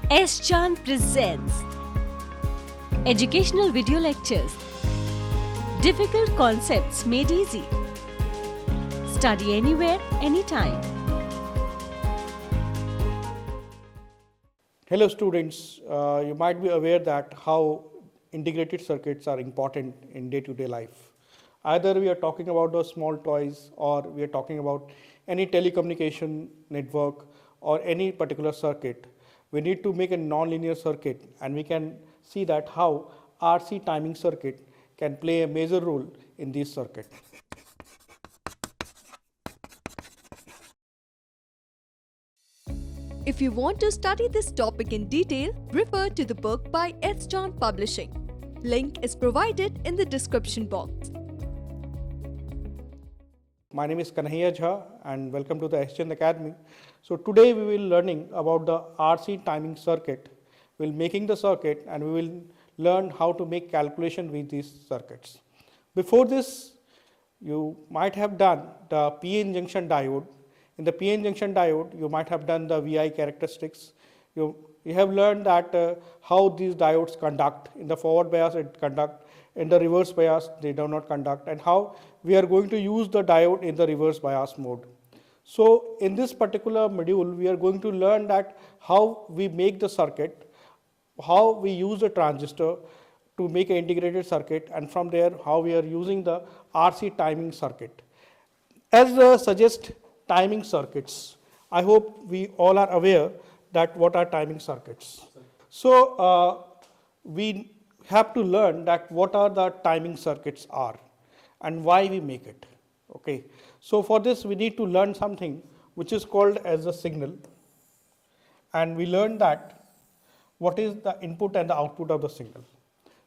S-Chan presents Educational Video Lectures. Difficult concepts made easy. Study anywhere, anytime. Hello students, you might be aware that how integrated circuits are important in day-to-day life. Either we are talking about those small toys or we are talking about any telecommunication network or any particular circuit. We need to make a nonlinear circuit, and we can see that how RC timing circuit can play a major role in this circuit. If you want to study this topic in detail, refer to the book by S-Chan Publishing. Link is provided in the description box. My name is Kanhaiya Jha and welcome to the S-Chan Academy. So today we will learning about the RC timing circuit. We will making the circuit and we will learn how to make calculation with these circuits. Before this, you might have done the PN junction diode. In the PN junction diode, you might have done the VI characteristics. You have learned that how these diodes conduct. In the forward bias, it conduct. In the reverse bias, they do not conduct, and how we are going to use the diode in the reverse bias mode. So in this particular module, we are going to learn that how we make the circuit, how we use the transistor to make an integrated circuit, and from there how we are using the RC timing circuit. As suggest timing circuits, I hope we all are aware that what are timing circuits. So we have to learn that what are the timing circuits are and why we make it. Okay. So for this we need to learn something which is called as a signal, and we learn that what is the input and the output of the signal.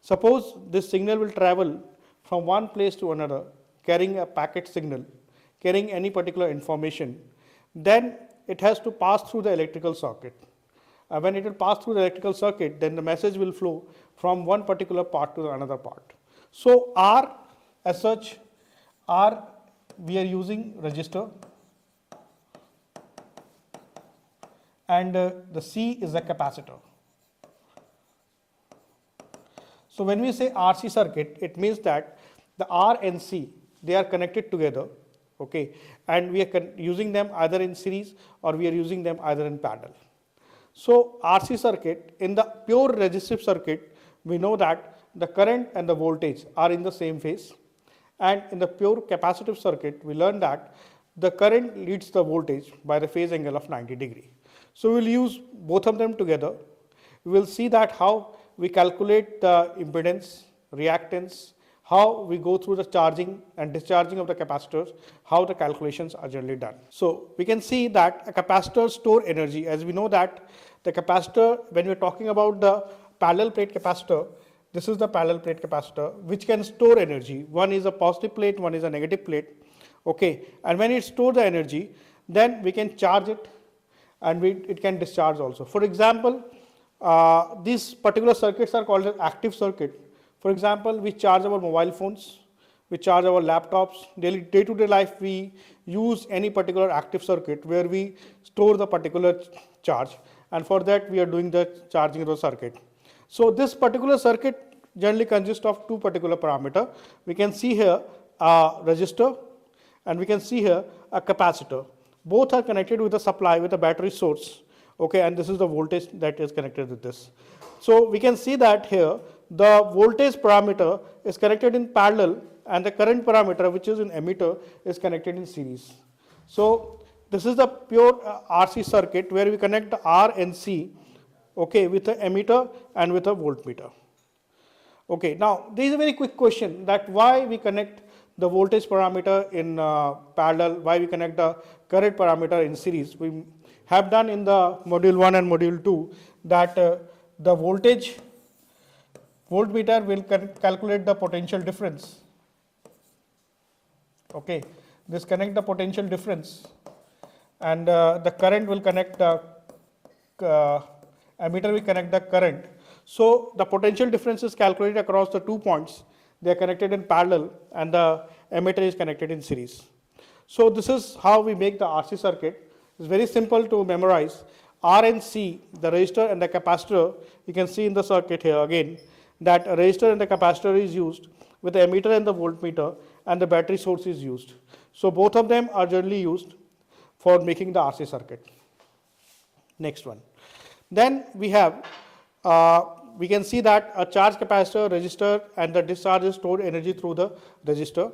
Suppose this signal will travel from one place to another carrying a packet signal, carrying any particular information, then it has to pass through the electrical circuit. When it will pass through the electrical circuit, then the message will flow from one particular part to another part. So R as such, R we are using resistor, and the C is a capacitor. So when we say RC circuit, it means that the R and C, they are connected together, okay, and we are using them either in series or we are using them either in parallel. So RC circuit, in the pure resistive circuit, we know that the current and the voltage are in the same phase, and in the pure capacitive circuit, we learn that the current leads the voltage by the phase angle of 90 degree. So we will use both of them together. We will see that how we calculate the impedance, reactance, how we go through the charging and discharging of the capacitors, how the calculations are generally done. So we can see that a capacitor store energy, as we know that the capacitor, when we are talking about the parallel plate capacitor, this is the parallel plate capacitor which can store energy. One is a positive plate, one is a negative plate, okay, and when it stores the energy, then we can charge it and it can discharge also. For example, these particular circuits are called as active circuit. For example, we charge our mobile phones, we charge our laptops. Day-to-day life, we use any particular active circuit where we store the particular charge, and for that we are doing the charging of the circuit. So this particular circuit generally consists of two particular parameters. We can see here a resistor and we can see here a capacitor. Both are connected with a supply, with a battery source, okay, and this is the voltage that is connected with this. So we can see that here the voltage parameter is connected in parallel and the current parameter, which is in emitter, is connected in series. So this is the pure RC circuit where we connect the R and C, okay, with the emitter and with a voltmeter. Okay, now there is a very quick question that why we connect the voltage parameter in parallel, why we connect the current parameter in series. We have done in the module 1 and module 2 that the voltmeter will calculate the potential difference. Okay, this connect the potential difference, and the current will connect the emitter will connect the current. So the potential difference is calculated across the 2 points. They are connected in parallel and the emitter is connected in series. So this is how we make the RC circuit. It's very simple to memorize. R and C, the resistor and the capacitor, you can see in the circuit here again that a resistor and the capacitor is used with the ammeter and the voltmeter, and the battery source is used. So both of them are generally used for making the RC circuit. Next one. Then we have, we can see that a charge capacitor, resistor, and the discharge is stored energy through the resistor.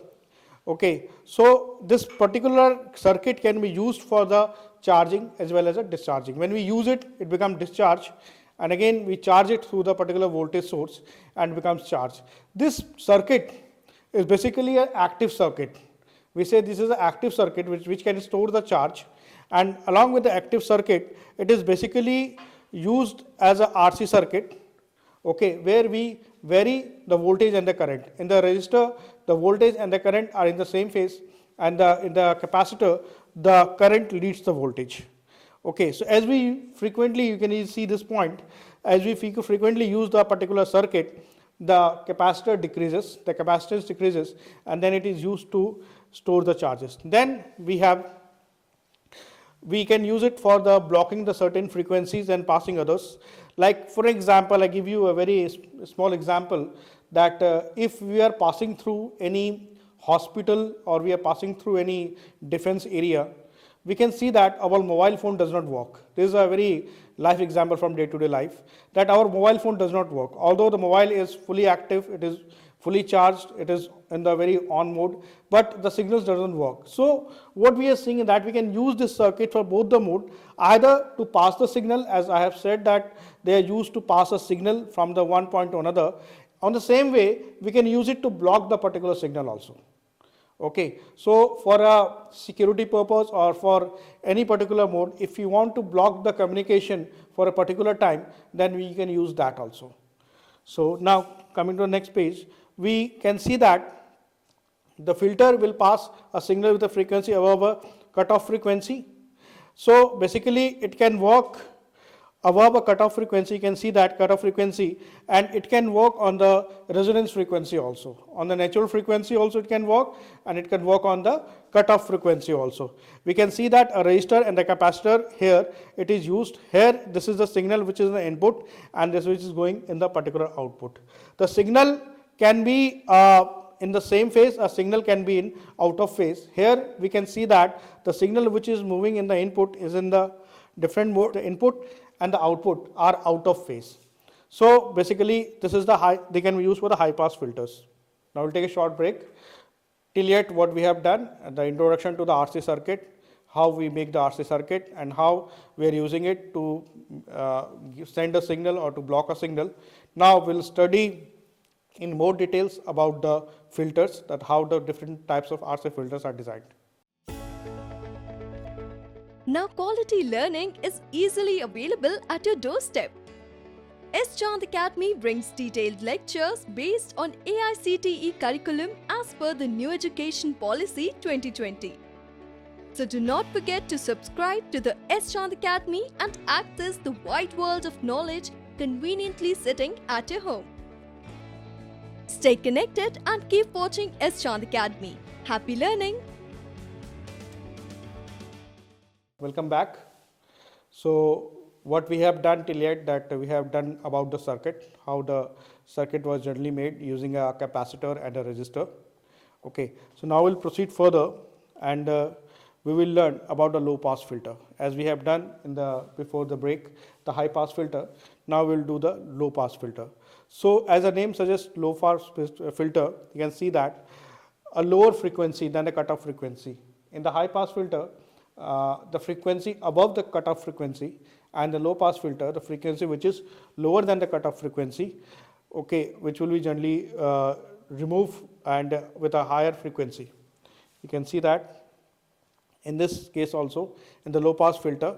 Okay, so this particular circuit can be used for the charging as well as a discharging. When we use it, it becomes discharge, and again we charge it through the particular voltage source and becomes charged. This circuit is basically an active circuit. We say this is an active circuit which can store the charge, and along with the active circuit, it is basically used as a RC circuit, okay, where we vary the voltage and the current. In the resistor, the voltage and the current are in the same phase, and in the capacitor, the current leads the voltage. Okay, so as we frequently, you can see this point, as we frequently use the particular circuit, the capacitor decreases, the capacitance decreases, and then it is used to store the charges. Then we can use it for the blocking the certain frequencies and passing others. Like for example, I give you a very small example that if we are passing through any hospital or we are passing through any defense area, we can see that our mobile phone does not work. This is a very live example from day-to-day life, that our mobile phone does not work. Although the mobile is fully active, it is fully charged, it is in the very on mode, but the signals doesn't work. So what we are seeing is that we can use this circuit for both the mode, either to pass the signal, as I have said that they are used to pass a signal from the one point to another. On the same way, we can use it to block the particular signal also. Okay, so for a security purpose or for any particular mode, if you want to block the communication for a particular time, then we can use that also. So now coming to the next page, we can see that the filter will pass a signal with a frequency above a cutoff frequency. So basically it can work above a cutoff frequency. You can see that cutoff frequency, and it can work on the resonance frequency also. On the natural frequency also it can work, and it can work on the cutoff frequency also. We can see that a resistor and the capacitor here, it is used here. This is the signal which is the input, and this which is going in the particular output. The signal can be in the same phase, a signal can be in out of phase. Here we can see that the signal which is moving in the input is in the different mode. The input and the output are out of phase. So basically this is the high, they can be used for the high pass filters. Now we'll take a short break. Till yet what we have done, the introduction to the RC circuit, how we make the RC circuit and how we are using it to send a signal or to block a signal. Now we'll study in more details about the filters, that how the different types of RC filters are designed. Now quality learning is easily available at your doorstep. S. Chand Academy brings detailed lectures based on AICTE curriculum as per the New Education Policy 2020. So do not forget to subscribe to the S. Chand Academy and access the wide world of knowledge conveniently sitting at your home. Stay connected and keep watching S. Chand Academy. Happy learning! Welcome back. So what we have done till yet, that we have done about the circuit, how the circuit was generally made using a capacitor and a resistor. Okay, so now we'll proceed further, and we will learn about the low pass filter. As we have done in the before the break, the high pass filter, now we'll do the low pass filter. So as the name suggests, low pass filter, you can see that a lower frequency than the cutoff frequency. In the high pass filter, the frequency above the cutoff frequency, and the low pass filter, the frequency which is lower than the cutoff frequency, okay, which will be generally removed and with a higher frequency. You can see that in this case also, in the low pass filter,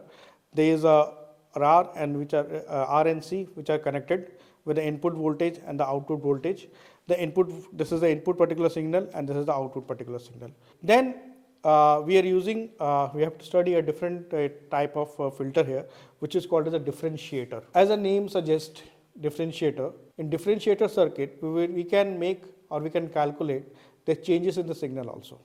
there is a R and which are R and C which are connected with the input voltage and the output voltage. The input, this is the input particular signal, and this is the output particular signal. Then we are using, we have to study a different type of filter here, which is called as a differentiator. As the name suggests, differentiator. In differentiator circuit, we can make or we can calculate the changes in the signal also.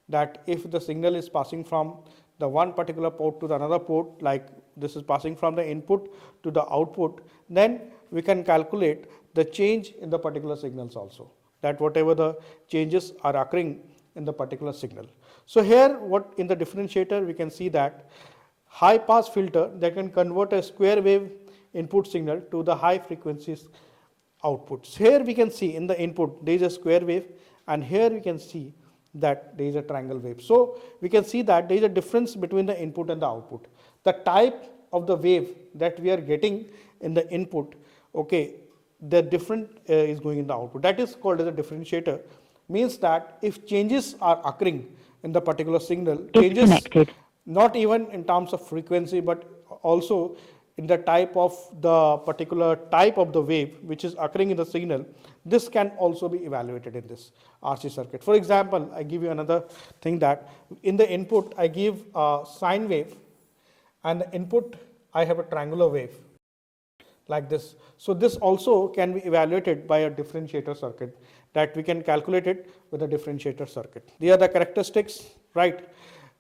That if the signal is passing from the one particular port to the another port, like this is passing from the input to the output, then we can calculate the change in the particular signals also, that whatever the changes are occurring in the particular signal. So here what in the differentiator we can see that high pass filter that can convert a square wave input signal to the high frequencies outputs. Here we can see in the input there is a square wave, and here we can see that there is a triangle wave. So we can see that there is a difference between the input and the output. The type of the wave that we are getting in the input, okay, the different is going in the output. That is called as a differentiator. Means that if changes are occurring in the particular signal, changes not even in terms of frequency but also in the type of the particular type of the wave which is occurring in the signal, this can also be evaluated in this RC circuit. For example, I give you another thing that in the input I give a sine wave, and the input I have a triangular wave like this. So this also can be evaluated by a differentiator circuit, that we can calculate it with a differentiator circuit. These are the characteristics, right?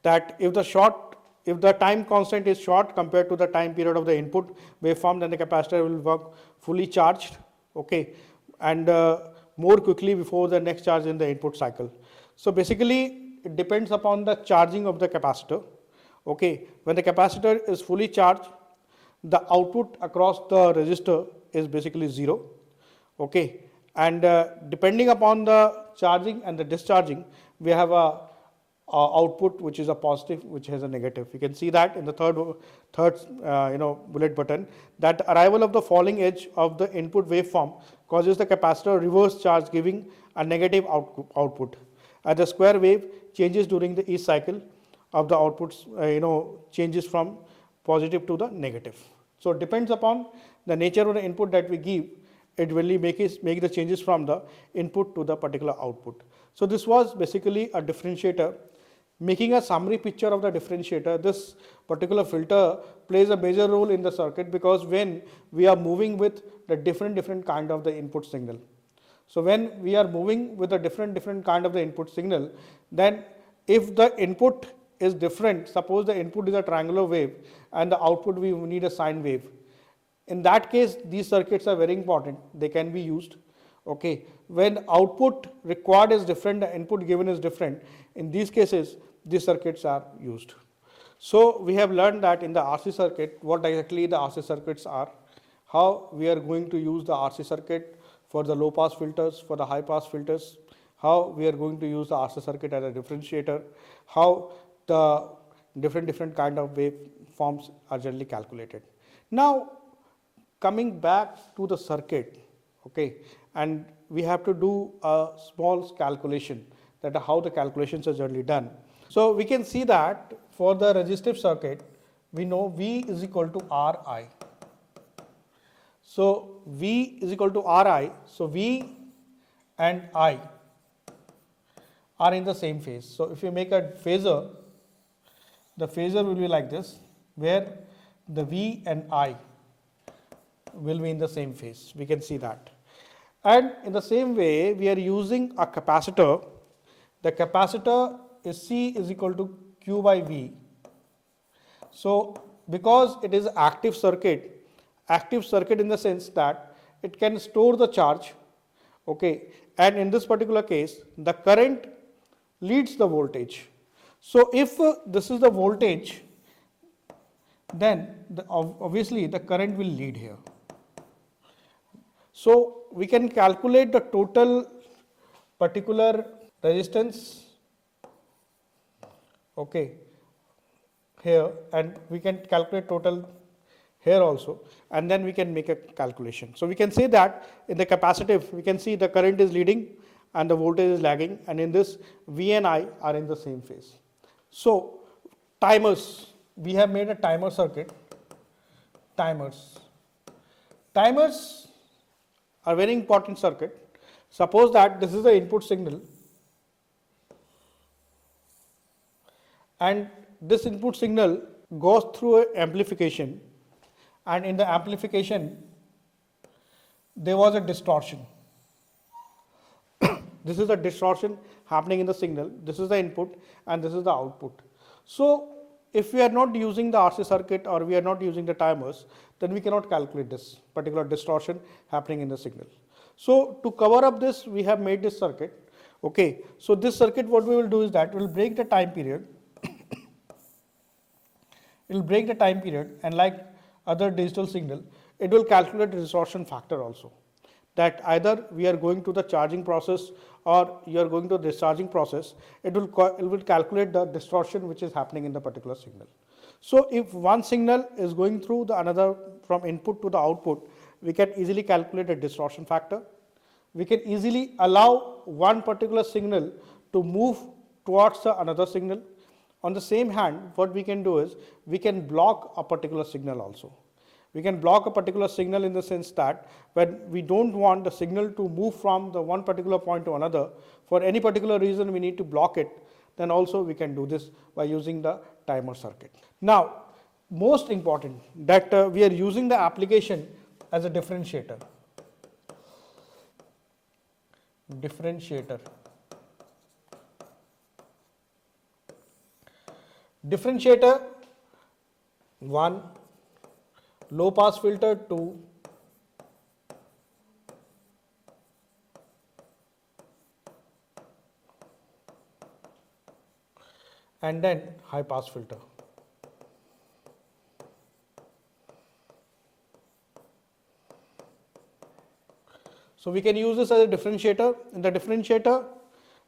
That if the time constant is short compared to the time period of the input waveform, then the capacitor will work fully charged, okay, and more quickly before the next charge in the input cycle. So basically it depends upon the charging of the capacitor, okay. When the capacitor is fully charged, the output across the resistor is basically 0, okay, and depending upon the charging and the discharging, we have a output which is a positive, which has a negative. You can see that in the third bullet button, that the arrival of the falling edge of the input waveform causes the capacitor reverse charge, giving a negative output. As the square wave changes during the each cycle of the outputs, changes from positive to the negative. So it depends upon the nature of the input that we give, it will make the changes from the input to the particular output. So this was basically a differentiator. Making a summary picture of the differentiator, this particular filter plays a major role in the circuit, because when we are moving with the different kind of the input signal. So when we are moving with a different kind of the input signal, then if the input is different, suppose the input is a triangular wave and the output we need a sine wave. In that case, these circuits are very important, they can be used, okay. When output required is different, the input given is different, in these cases these circuits are used. So we have learned that in the RC circuit what exactly the RC circuits are, how we are going to use the RC circuit for the low pass filters, for the high pass filters, how we are going to use the RC circuit as a differentiator, how the different kind of waveforms are generally calculated. Now coming back to the circuit, okay, and we have to do a small calculation, that how the calculations are generally done. So we can see that for the resistive circuit, we know V is equal to Ri. So V is equal to Ri, so V and I are in the same phase. So if you make a phasor, the phasor will be like this, where the V and I will be in the same phase. We can see that. And in the same way, we are using a capacitor. The capacitor is C is equal to Q by V. So because it is active circuit in the sense that it can store the charge, okay, and in this particular case the current leads the voltage. So if this is the voltage, then obviously the current will lead here. So we can calculate the total particular resistance, okay, here, and we can calculate total here also, and then we can make a calculation. So we can say that in the capacitive, we can see the current is leading and the voltage is lagging, and in this V and I are in the same phase. So timers, we have made a timer circuit. Timers are very important circuit. Suppose that this is the input signal, and this input signal goes through an amplification, and in the amplification there was a distortion. This is a distortion happening in the signal, this is the input and this is the output. So if we are not using the RC circuit or we are not using the timers, then we cannot calculate this particular distortion happening in the signal. So to cover up this, we have made this circuit. Okay, so this circuit, what we will do is that we will break the time period. It will break the time period, and like other digital signal, it will calculate the distortion factor also. That either we are going to the charging process or you are going to the discharging process, it will calculate the distortion which is happening in the particular signal. So if one signal is going through the another from input to the output, we can easily calculate a distortion factor. We can easily allow one particular signal to move towards the another signal. On the same hand, what we can do is we can block a particular signal also. We can block a particular signal in the sense that when we don't want the signal to move from the one particular point to another, for any particular reason we need to block it, then also we can do this by using the timer circuit. Now, most important that we are using the application as a differentiator. Differentiator. Differentiator 1, low pass filter 2, and then high pass filter. So we can use this as a differentiator. In the differentiator,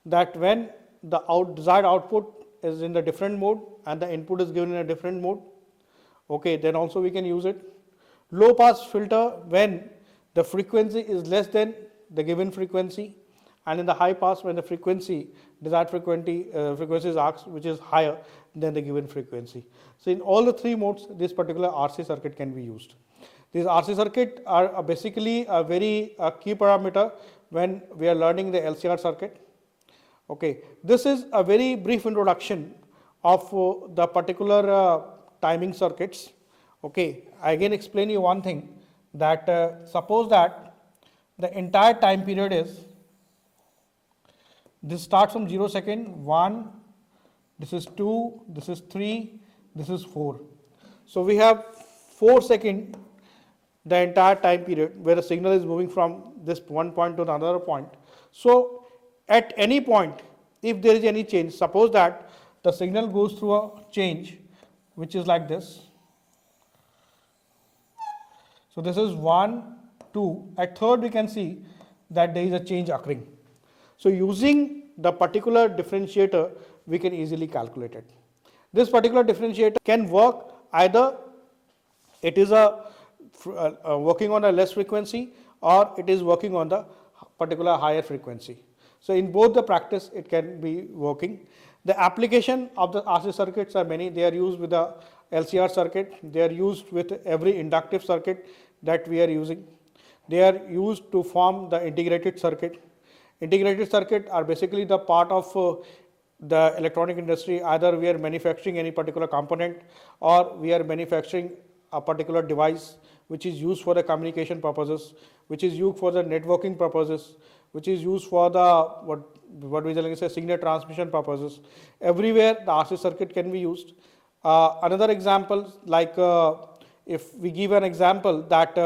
that when the desired output is in the different mode and the input is given in a different mode, okay, then also we can use it. Low pass filter when the frequency is less than the given frequency, and in the high pass when the frequency, desired frequency is asked, which is higher than the given frequency. So in all the three modes, this particular RC circuit can be used. These RC circuit are basically a very key parameter when we are learning the LCR circuit. Okay, this is a very brief introduction of the particular timing circuits. Okay, I again explain you one thing, that suppose that the entire time period is, this starts from 0 second, 1, this is 2, this is 3, this is 4. So we have 4 seconds, the entire time period where the signal is moving from this one point to another point. So at any point, if there is any change, suppose that the signal goes through a change which is like this. So this is 1, 2, at third we can see that there is a change occurring. So using the particular differentiator, we can easily calculate it. This particular differentiator can work either it is working on a less frequency or it is working on the particular higher frequency. So in both the practice, it can be working. The application of the RC circuits are many. They are used with the LCR circuit. They are used with every inductive circuit that we are using. They are used to form the integrated circuit. Integrated circuit are basically the part of the electronic industry. Either we are manufacturing any particular component or we are manufacturing a particular device which is used for the communication purposes, which is used for the networking purposes, which is used for the what we can say signal transmission purposes. Everywhere the RC circuit can be used. Another example, like if we give an example that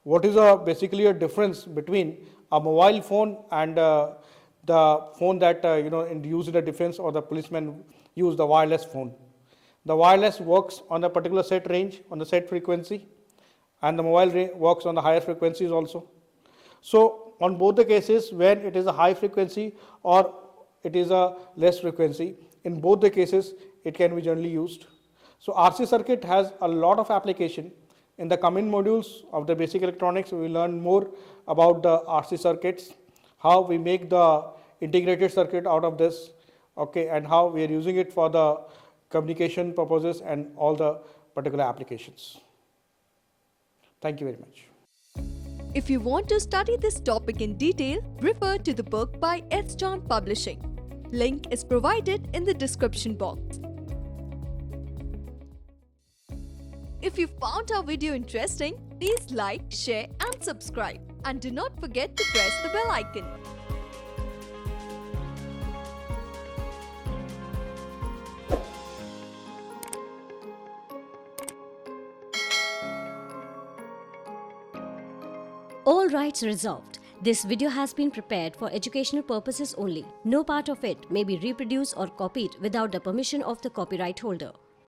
what is basically a difference between a mobile phone and the phone that used in the defense or the policemen use, the wireless phone. The wireless works on a particular set range, on the set frequency, and the mobile works on the higher frequencies also. So on both the cases, when it is a high frequency or it is a less frequency, in both the cases it can be generally used. So RC circuit has a lot of application. In the coming modules of the basic electronics, we will learn more about the RC circuits, how we make the integrated circuit out of this, okay, and how we are using it for the communication purposes and all the particular applications. Thank you very much. If you want to study this topic in detail, refer to the book by S. John Publishing. Link is provided in the description box. If you found our video interesting, please like, share and subscribe. And do not forget to press the bell icon. All rights reserved. This video has been prepared for educational purposes only. No part of it may be reproduced or copied without the permission of the copyright holder.